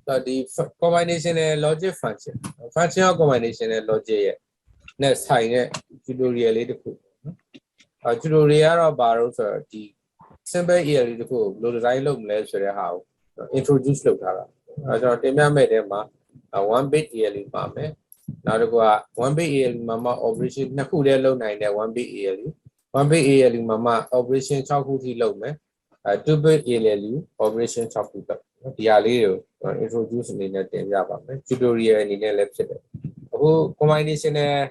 the combinational logic function functional combinational logic net sign tutorial tutorial about the simple year load design look less how introduce look one bit yearly mame now to go 1 bit yearly mama operation na cool low 9 1 bit yearly 1 bit yearly mama operation chocolate low me 2 bit yearly operation chocolate the introduce in the tutorial in the left who combination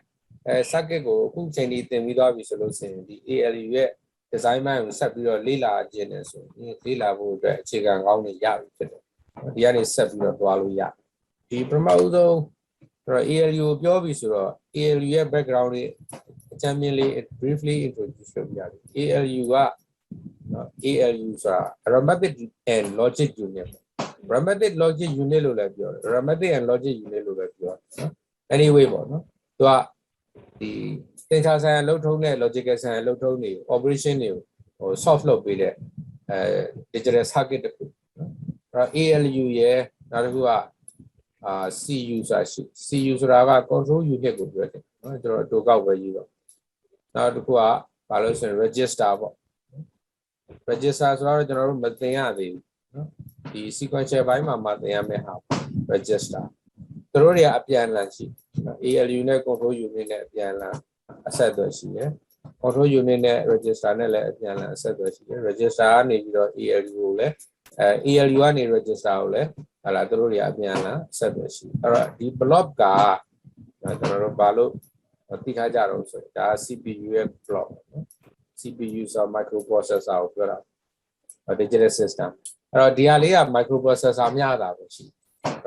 circuit go who change it without solution the ALU design man set your lila genus lila would check on the yard the other set your value the promoter ALU Biobisura ALU background generally briefly introduce ALU ALUs are arithmetic and logic unit. Arithmetic logic unit arithmetic and logic unit anyway, no? So the data science logical science operation or soft load with digital circuit. ALU yeah, now C user control unit to go where you now to go register. Register general the sequential by Mama register. The Roria Apian Lancy, ALU control unit asset control unit register asset register need your ALU ALU register Alatoria Apiana said the block car Balo Tikajaro CPU block. CPUs are microprocessor or digital system. DLA microprocessor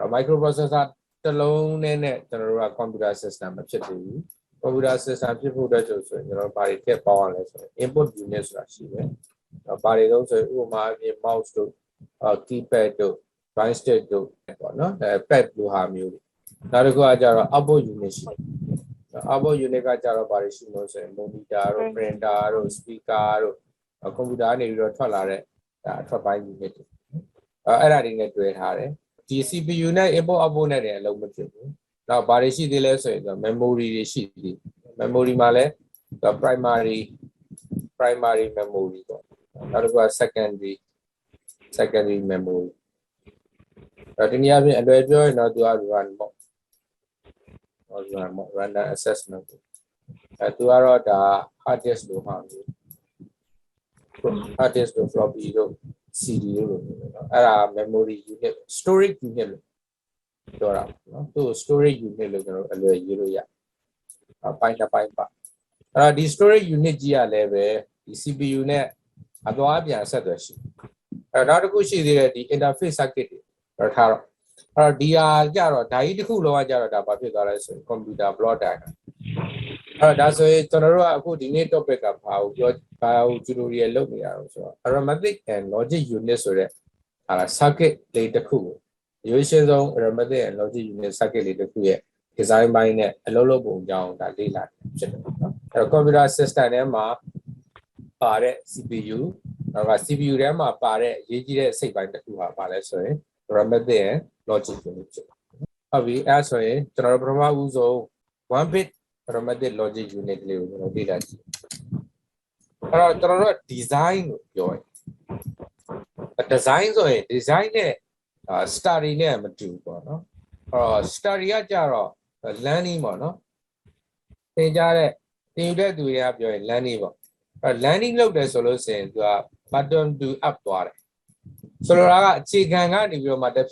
microprocessor alone in a computer system. Computer system people that body kept power input units body also mouse to keypad to joystick to pad to harm you. Now go abo units. About Unica Jarabarish, monitor, printer, speaker, computer, and tolerate turbine unit. Adding it to it, TCP unit, abonnet, and low material. Now, Barishi de lesson, the memory sheet, memory male, the primary memory. That was secondary memory. But in the other, and I do not run more. Random assessment. To the hardest to harm hardest to floppy CD memory unit storage unit to storage unit the storage unit level the CPU net Adoabia said another question the interface circuit or DR Jaro, Daiku Jaro, computer block diagram. That's a Tonora coordinate topic of how Julia Lomia, arithmetic and logic units are circuit later cool. Usually, arithmetic and logic units circuit later cool. Design by a low boom down that daylight. A computer system Emma pare CPU, or CPU Emma pare, Yigi say by the two palace, arithmetic logic unit. We answer general uso 1 bit arithmetic logic unit data. Design joy. Design study name to study learning mono. They do have your learning. Learning look the solution to button to up to so, chicken if you matter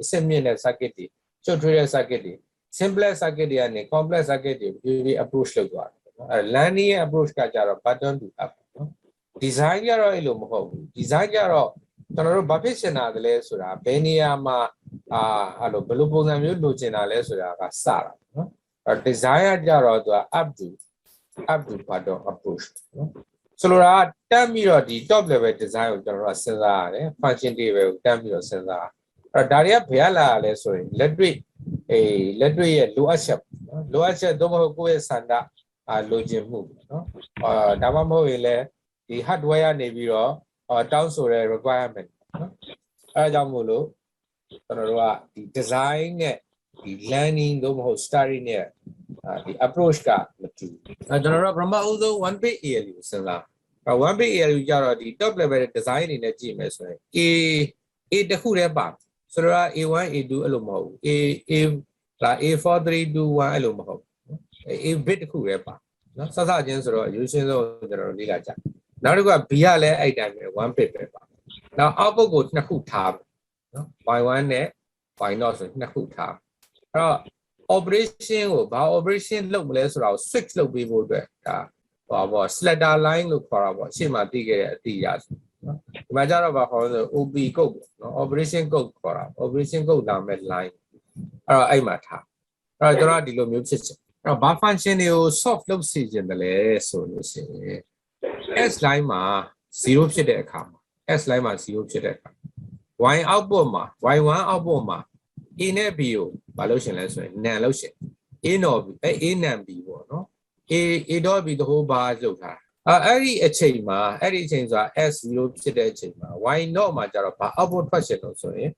semi circuit, so trade circuit, simpler circuit and complex circuit, you approach the one. Learning approach Kajara pattern to up. Design your oil, design your Babishana, the Lesura, Beniama, Belupon and Lucina Lesura, Sara. A desire Jaro up to pattern approach. So, tell me the top level design of the Sensor, function level, tell me your sensor. Daria Piala, let's say, let me a lower shop, Domo Sanda, Logim move. Damamo, the hardware Navy or down requirement. Adamulo, the design နဲ့ the learning တို့မဟုတ် study နဲ့ the approach ကမတူကျွန်တော်တို့ပထမဦးဆုံး one page ALU ကိုစဉ်းစားone page ALU ကြတော့ဒီ top level ရဲ့ design အနေနဲ့ကြည့်မယ်ဆိုရင် A တစ်ခုတည်းပါဆိုတော့ A1 A2 အဲ့လိုမဟုတ်ဘူး A432 1အဲ့လိုမဟုတ် A bit တစ်ခုတည်းပါနော်စစချင်းဆိုတော့ ရိုးရှင်းဆုံးကျွန်တော်တို့လေ့လာကြနောက်တစ်ခုက B ကလည်းအဲ့တိုင်းပဲ1 bit ပဲပါနောက် output ကိုနှစ်ခုထားမယ်နော် y1 နဲ့ y0 ဆိုနှစ်ခုထားအဲ့တော့ operation ကိုဘာ operation လုပ်မလဲဆိုတော့ switch လုပ်ပေးဖို့အတွက်ဒါဟောပေါ့ slider line လို့ခေါ်တာပေါ့ရှေ့မှာသိခဲ့တဲ့အတီးရနော်ဒီမှာကျတော့ဘာခေါ်လဲဆို OP code နော် operation code ခေါ်တာ operation code လာမဲ့ line အဲ့တော့အဲ့မှာထားအဲ့တော့ကျွန်တော်ဒီလိုမျိုးဖြစ်ချင်အဲ့တော့ဘာ function တွေကို solve လုပ်စီခြင်းတယ်လဲဆိုလို့ရှိရင် s line မှာ0ဖြစ်တဲ့အခါမှာ s line မှာ0ဖြစ်တဲ့အခါ y output မှာ y1 output မှာ a နဲ့ b ကိုဘာလုပ်ရှင်လဲဆိုရင် nan လုပ်ရှင် a not b a nan b ပေါ့နော် a dot b တဟိုးဘာလုပ်ထားအဲ့ဒီအချိန်မှာအဲ့ဒီအချိန်ဆိုတာ s 0ဖြစ်တဲ့အချိန်မှာ y not မှာကျတော့ဘာ output ထွက်ရှင်လို့ဆိုရင်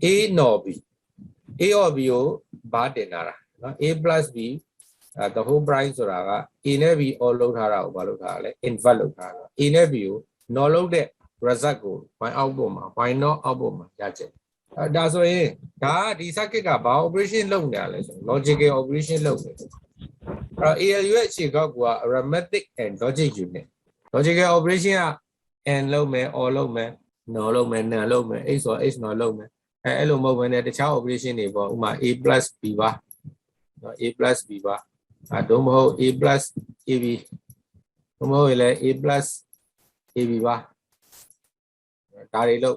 a not b a of b ကိုဘာတင်လာတာနော် a plus b the whole price ဆိုတာက a နဲ့ b all လုပ်ထားတာကိုဘာလုပ်ထားတာလဲ invert လုပ်ထားတာ a နဲ့ b ကို not လုပ်တဲ့ result ကို y output မှာ y not output မှာရချက်ဒါဆိုရင်ဒါဒီ circuit ကဘာ operation လုပ်နေရလဲဆို logical operation လုပ်နေတယ်ALU ရဲ့အခြေကောက်က arithmetic and logic unit logical operation က and လုပ်မယ် or လုပ်မယ် not လုပ်မယ် nan လုပ်မယ် x ဆို x not လုပ်မယ်အဲ့လိုမဟုတ်ဘဲနဲ့တခြား operation တွေပေါ့ဥပမာ a plus b ပါနော် a plus b ပါdon't မဟုတ် a plus ab မဟုတ်လေ a plus ab ပါဒါတွေလို့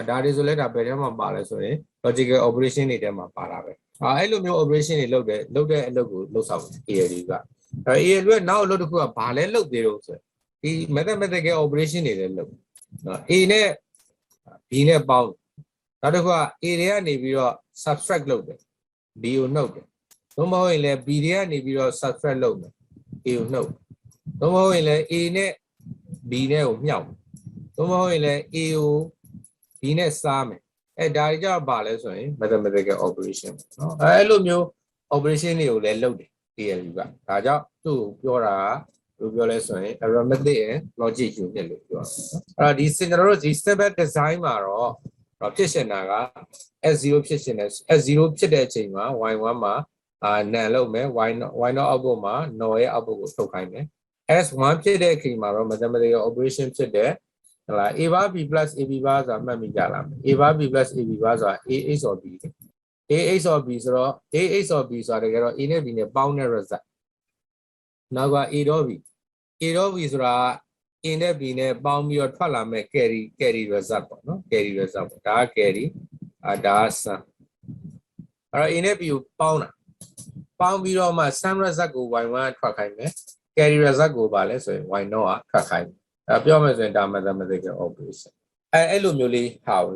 ဒါတွေဆိုလဲဒါဘယ်ထဲမှာပါလဲဆိုရင် logical operation တွေထဲမှာပါတာပဲအဲ့လိုမျိုး operation တွေလုပ်တဲ့အလုပ်ကိုလုပ်ဆောင် ALU ကALU ရဲ့နောက်အလုပ်တစ်ခုကဘာလဲလုပ်သေးတော့ဆိုဒီ mathematical operation တွေလည်းလုပ်နော် A နဲ့ B နဲ့ပေါင်းနောက်တစ်ခုက A တွေကနေပြီးတော့ subtract လုပ်တယ် B ကိုနှုတ်တယ်သို့မဟုတ်ရင်လည်း B တွေကနေပြီးတော့ subtract လုပ်မယ် A ကိုနှုတ်သို့မဟုတ်ရင်လည်း A နဲ့ B နဲ့ကိုမြှောက်သို့မဟုတ်ရင်လည်း A ကို B နဲ့စားမယ်ဒါတွေကြောင့်ပါလဲဆိုရင် mathematical operation နော်အဲ့လိုမျိုး operation တွေကိုလည်းလုပ်တယ် ALU ကဒါကြောင့်သူ့ကိုပြောတာကဘယ်လိုပြောလဲဆိုရင် arithmetic and logic unit လို့ပြောတာအဲ့တော့ဒီကျွန်တော်တို့ဒီ simple design မှာတော့ဖြစ်ရှင်တာက s0 ဖြစ်ရှင်တယ် s0 ဖြစ်တဲ့အချိန်မှာ y1 မှာnan လုပ်မယ် y0 output မှာ not ရဲ့ output ကိုထုတ်ခိုင်းမယ် s1 ဖြစ်တဲ့အချိန်မှာတော့ mathematical operation ဖြစ်တဲ့ဟုတ်လား a bar b plus ab bar ဆိုတာမှတ်မိကြလား a bar b plus ab bar ဆိုတာ a x of b a x of b ဆိုတော့ a x of b ဆိုတာတကယ်တော့ a နဲ့ b နဲ့ပေါင်းတဲ့ result နောက်က a dot b a dot b ဆိုတာ a နဲ့ b နဲ့ပေါင်းပြီးတော့ထွက်လာမဲ့ carry result ပေါ့နော် carry result ပေါ့ဒါက carry ဒါက sum အဲ့တော့ a နဲ့ b ကိုပေါင်းတာပေါင်းပြီးတော့မှ sum result ကို y1 ထွက်ခိုင်းမယ် carry result ကိုပါလဲဆိုရင် y0 ကထွက်ခိုင်းမယ်ပြောမယ်ဆိုရင်ဒါ mathematical operation အဲ့လိုမျိုးလေးဟာကို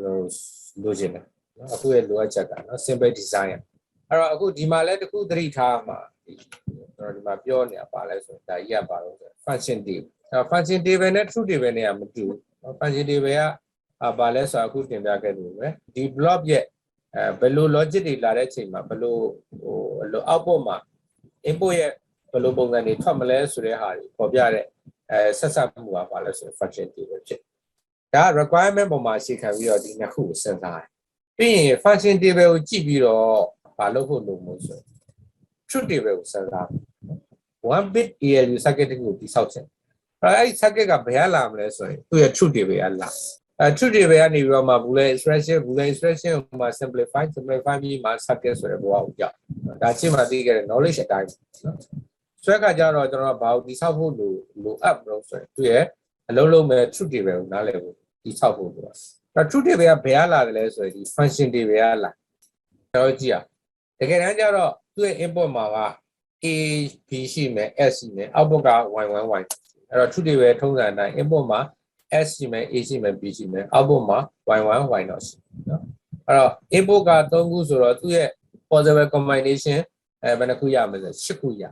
လိုချင်တယ်နော်အခုရဲ့လိုအပ်ချက်ကနော် simple design အဲ့တော့အခုဒီမှာလဲတခုသတိထားမှာကျွန်တော်ဒီမှာပြောနေတာပါလဲဆိုရင်ဒါကြီးကပါလို့ဆို function table function table နဲ့ truth table နဲ့ကမတူဘူး function table ကပါလဲဆိုအခုတင်ပြခဲ့တယ်ပဲဒီ block ရဲ့ဘယ်လို logic တွေလာတဲ့အချိန်မှာဘယ်လိုoutput မှာ input ရဲ့ဘယ်လိုပုံစံတွေထွက်မလဲဆိုတဲ့ဟာတွေပေါ်ပြတဲ့ဆက်စပ်မှုကပါလဲဆို function table ဖြစ်ဒါ requirement ပုံမှာအခြေခံပြီးတော့ဒီနှစ်ခုကိုစဉ်းစားတယ်ပြီးရင် function table ကိုကြည့်ပြီးတော့မလုပ်ဖို့လိုမို့ဆို truth table ကိုစဉ်းစား1 bit ALU circuit ကိုတိဆောက်ခြင်းအဲ့ circuit ကဘယ်ကလာမလဲဆိုရင်သူ့ရဲ့ truth table ကလာtruth table ကနေပြီးတော့မှ boolean expression ကိုမှ simplify ပြီးမှ circuit ဆိုတဲ့ဘဝကိုကြောက်ဒါချင်းမှသိခဲ့တဲ့ knowledge အတိုင်းနော်ဆွဲကကြတော့ကျွန်တော်ဘာကိုတိဆောက်ဖို့လိုအပ်လို့ဆိုရင်သူ့ရဲ့အလုံးလုံးမဲ့ truth table ကိုနားလည်ဖို့တိဆောက်ဖို့လိုတာtruth table ကဘယ်ကလာတယ်လဲဆိုရင်ဒီ function table ကလာတော့ကြည့်အောင်တကယ်တမ်းကျတော့သူ့ရဲ့ input မှာက a b ရှိမယ် s ရှိမယ် output က y1 y အဲ့တော့ truth table ထုံးစံအတိုင်း input မှာ s ရှိမယ် a ရှိမယ် b ရှိမယ် output မှာ y1 y တော့ရှိနော်အဲ့တော့ input က3ခုဆိုတော့သူ့ရဲ့ possible combination ဘယ်နှခုရမလဲ10ခုရ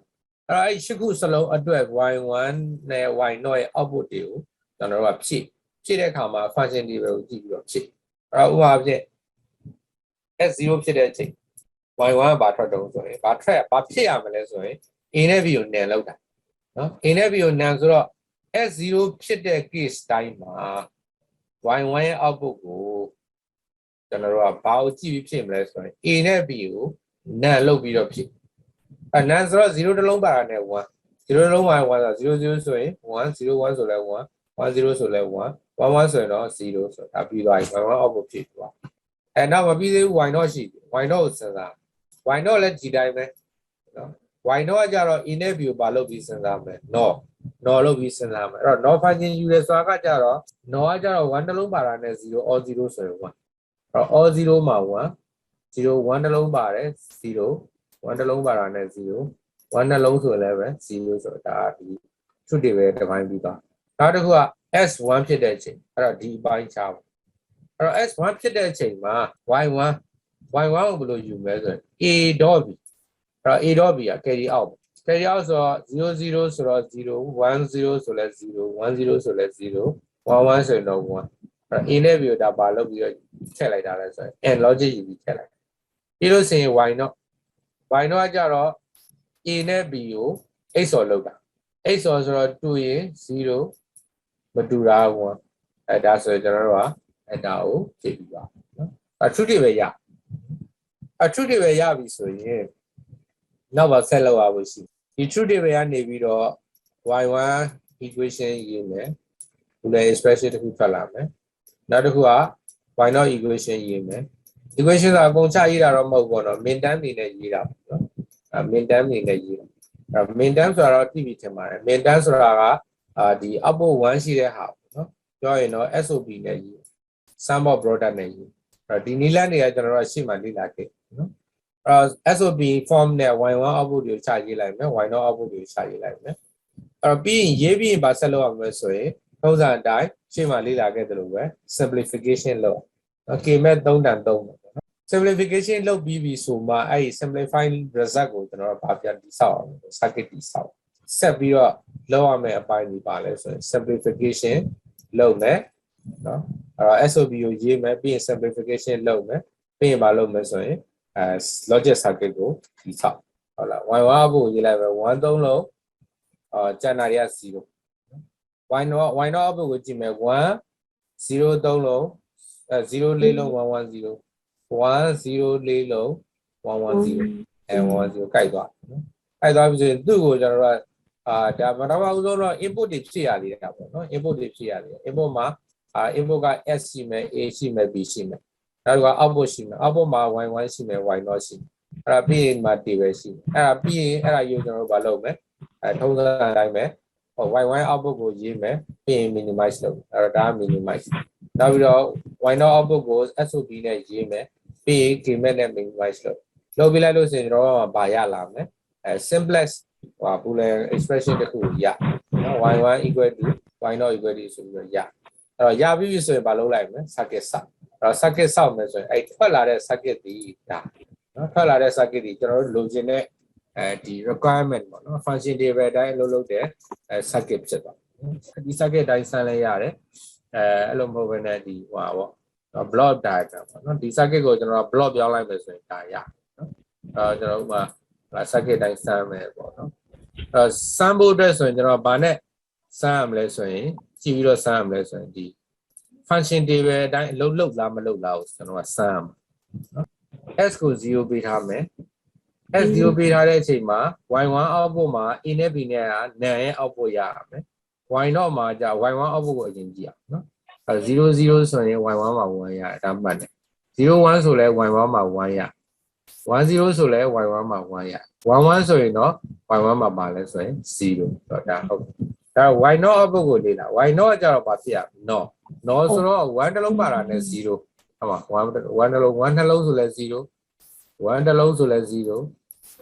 အဲ့တော့အဲ့10ခုစလုံးအတွက် y1 နဲ့ y0 ရဲ့ output တွေကိုကျွန်တော်တို့ကဖြည့်တဲ့အခါမှာ function table ကိုကြည့်ပြီးတော့ဖြည့်အဲ့တော့ဥပမာဖြင့် S0 ဖြစ်တဲ့အချိန် Y1 ကဘာထွက်တုံးဆိုရင်ဘာဖြစ်ရမလဲဆိုရင် A နဲ့ B ကိုနန်လောက်တာနော် A နဲ့ B ကိုနန်ဆိုတော့ S0 ဖြစ်တဲ့ case တိုင်းမှာ Y1 ရဲ့ output ကိုကျွန်တော်တို့ကဘာကိုကြည့်ပြီးဖြစ်မလဲဆိုရင် A နဲ့ B ကိုနန်လောက်ပြီးတော့ဖြစ်နန်ဆိုတော့0တစ်လုံးပါတာနဲ့1 0တစ်လုံးပါ1ဆို0 0ဆိုရင်1 0 1ဆိုလဲ1 1 0ဆိုလဲ1 1 1ဆိုရင်တော့0ဆိုတာပြီးသွားပြီ Y1 output ဖြစ်သွားနောက်မပြီးသေးဘူး Y0 ရှိတယ် Y0 ကိုစဉ်းစား Y0 လည်းဒီတိုင်းပဲနော် Y0 ကကြတော့ A နဲ့ B ကိုဘာလုပ်ပြီးစဉ်းစားမလဲ NOR လုပ်ပြီးစဉ်းစားမယ်အဲ့တော့ NOR function ယူရဲဆိုတာကကြတော့ NOR ကကြတော့1တစ်လုံးပါတာနဲ့0 all 0ဆိုရင်1အဲ့တော့ all 0မှာ1 0 1တစ်လုံးပါတယ်0 1တစ်လုံးပါတာနဲ့0 1နှလုံးဆိုရင်လည်းပဲ0ဆိုတော့ဒါဒီ truth table တစ်ပိုင်းပြီးသွားနောက်တစ်ခုက S1 ဖြစ်တဲ့အချိန်အဲ့တော့ဒီပိုင်းချပါအဲ့တော့ S1 ဖြစ်တဲ့အချိန်မှာ Y1 ကိုဘယ်လိုယူမလဲဆိုရင် A.B အဲ့တော့ A.B က carry out ဆိုတော့0 0ဆိုတော့0 1 0ဆိုလဲ0 1 0ဆိုလဲ0 1 1ဆိုရင်တော့1အဲ့ A နဲ့ B ကိုဒါပါလုပ်ပြီးတော့ထည့်လိုက်တာလဲဆိုရင် and logic ယူပြီးထည့်လိုက်ပြီးလို့ဆိုရင် Y0 ကကြတော့ A နဲ့ B ကို XOR လုပ်တာ XOR ဆိုတော့2ရင်0မတူတာ1ဒါဆိုရင်ကျွန်တော်တို့ကဒါကိုဖြည့်ပြီးပါနော်truth table truth table ရပြီဆိုရင်နောက်ပါဆက်လုပ်ရဖို့ရှိဒီ truth table ကနေပြီးတော့ y1 equation ရေးမယ်ဒီလေ expression တစ်ခုထွက်လာမယ်နောက်တစ်ခုက y0 equation ရေးမယ် equation ကအကုန်ချရေးတာတော့မဟုတ်ဘူးနော် min term နေနဲ့ရေးတာပေါ့နော်min term နေနဲ့ရေးတာmin term ဆိုတော့တိပြီးထင်ပါတယ် min term ဆိုတာကဒီ output 1ရှိတဲ့ဟာပေါ့နော်ပြောရင်တော့ SOP နဲ့ရေး sum of product နဲ့ရေးဒီနည်းလမ်းတွေကကျွန်တော်တို့ရှေ့မှာလေ့လာခဲ့နော်SOP form နဲ့ Y1 output ကိုချရေးလိုက်မယ် Y0 output ကိုချရေးလိုက်မယ်ပြီးရင်ရေးပြီးရင်ဗာဆက်လုပ်ရမယ်ဆိုရင်ထုံးစံအတိုင်းရှေ့မှာလေ့လာခဲ့သလိုပဲ simplification လုပ်K မဲ့3တန်3ပေါ့နော် simplification လုပ်ပြီးပြီဆိုမှအဲ့ဒီ simplified result ကိုကျွန်တော်တို့ဗာပြန်တိဆောက်အောင် circuit တိဆောက်ဆက်ပြီးတော့လုပ်ရမယ့်အပိုင်းဒီပါလဲဆိုရင် simplification လုပ်မယ်နော်SOP ကိုရေးမယ်ပြီးရင် simplification လုပ်မယ်ပြီးရင်ဗာလုပ်မယ်ဆိုရင်logic circuit ကိုတိဆောက်ဟုတ်လား Y1 output ကိုရေးလိုက်မယ်1 3လုံးကျန်တာတွေက0 Y0 output ကိုကြည့်မယ်1 0 3လုံး0 4လုံး1 1 0 1 0 4လုံး1 1 0 1 0ကိုက်သွားနော်ကိုက်သွားပြီဆိုရင်သူ့ကိုကျွန်တော်တို့ကဒါပထမဦးဆုံးတော့ input တွေဖြည့်ရသေးတာပေါ့နော် input တွေဖြည့်ရသေးတယ် input မှာinput က S ရှိမယ် A ရှိမယ် B ရှိမယ်နောက်က output ရှိမယ် output မှာ Y1 ရှိမယ် Y0 ရှိမယ်အဲ့ဒါပြီးရင်မှာ table ရှိမယ်အဲ့ဒါပြီးရင်အဲ့ဒါယူကျွန်တော်တို့မလုပ်မယ်ထုံးစံအတိုင်းပဲY1 output ကိုရေးမယ်ပြီးရင် minimize လုပ်မယ်အဲ့တော့ဒါက minimize နောက်ပြီးတော့ Y0 output ကို SOP နဲ့ရေးမယ်ပြီးရင် K-mat နဲ့ minimize လုပ်ပြီးလိုက်လို့ဆိုရင်ကျွန်တော်တို့ကဘာရလာမလဲsimplest Boolean expression တစ်ခုကိုရနော် Y1 equal to Y0 equal to ဆိုပြီးတော့ရအဲ့တော့ရပြီဆိုရင်ဘာလုပ်လိုက်မလဲ circuit ဆောက်အဲ့တော့ circuit ဆောက်မယ်ဆိုရင်အဲ့ထွက်လာတဲ့ circuit ဒီဒါနော်ထွက်လာတဲ့ circuit ဒီကျွန်တော်တို့လိုချင်တဲ့ဒီ requirement ပေါ့နော် function table အတိုင်းလုပ်တဲ့circuit ဖြစ်သွားဒီ circuit အတိုင်းဆန်းလဲရတယ်အဲ့လိုမဟုတ်ဘဲနဲ့ဒီဟိုပါပေါ့ block diagram ပေါ့နော်ဒီ circuit ကိုကျွန်တော် block ပြောင်းလိုက်မယ်ဆိုရင်ဒါရနော်ကျွန်တော်ဥပမာ circuit တိုင်းဆန်းမယ်ပေါ့နော်ဆန်းဖို့အတွက်ဆိုရင်ကျွန်တော်ဗာနဲ့ဆန်းရမလဲဆိုရင်ကြည့်ပြီးတော့ဆန်းရမလဲဆိုရင်ဒီ function table အတိုင်းအလုပ်လုပ်လားမလုပ်လားကိုကျွန်တော်ကဆန်းရမှာနော် s ကို0ပေးထားမယ်S 0ပေးထားတဲ့အချိန်မှာ Y1 output မှာ A နဲ့ B နဲ့က NAND ရဲ့ output ရရမယ် Y0 မှာじゃ Y1 output ကိုအရင်ကြည့်အောင်နော်0 0ဆိုရင် Y1 မှာ1ရတယ်ဒါမှတ်တယ်0 1ဆိုလဲ Y1 မှာ1ရ1 0ဆိုလဲ Y1 မှာ1ရ1 1ဆိုရင်တော့ Y1 မှာပါလဲဆိုရင်0တော့ဒါဟုတ်ဒါ Y0 output ကိုလေ့လာ Y0 ကကြတော့ဘာဖြစ်ရမလဲ no ဆိုတော့1တစ်လုံးပါတာနဲ့0ဟုတ်ပါ1တစ်လုံး1နှလုံးဆိုလဲ0 1တစ်လုံးဆိုလဲ0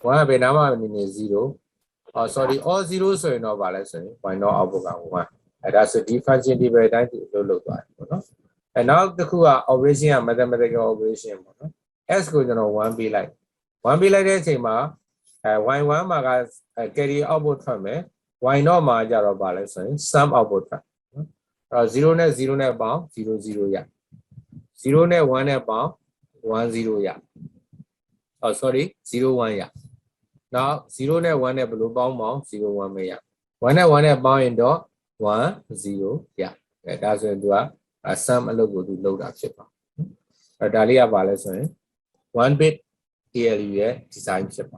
1ကဘယ်နားမှာနေနေ0 sorry all 0ဆိုရင်တော့ဗာလဲဆိုရင် Y0 output က1အဲ့ဒါဆိုဒီ function table အတိုင်းသူလုပ်သွားတယ်ပေါ့နော်နောက်တစ်ခုက operation က mathematical operation ပေါ့နော် s ကိုကျွန်တော်1ပေးလိုက်တဲ့အချိန်မှာy1 မှာက carry output ထွက်မယ် y0 မှာကြတော့ဗာလဲဆိုရင် sum output ထွက်နော်0နဲ့0နဲ့ပေါင်း0 0ရ0နဲ့1နဲ့ပေါင်း 10 ရ oh sorry 01ရနောက်0နဲ့1နဲ့ဘယ်လိုပေါင်းပေါင်း01မရ1နဲ့1နဲ့ပေါင်းရင်တော့10ရအဲဒါဆိုရင်သူက sum အလုပ်ကိုသူလုပ်တာဖြစ်ပါဒါလေးကပါလဲဆိုရင်1 bit ALU ရဲ့ design ဖြစ်ပါ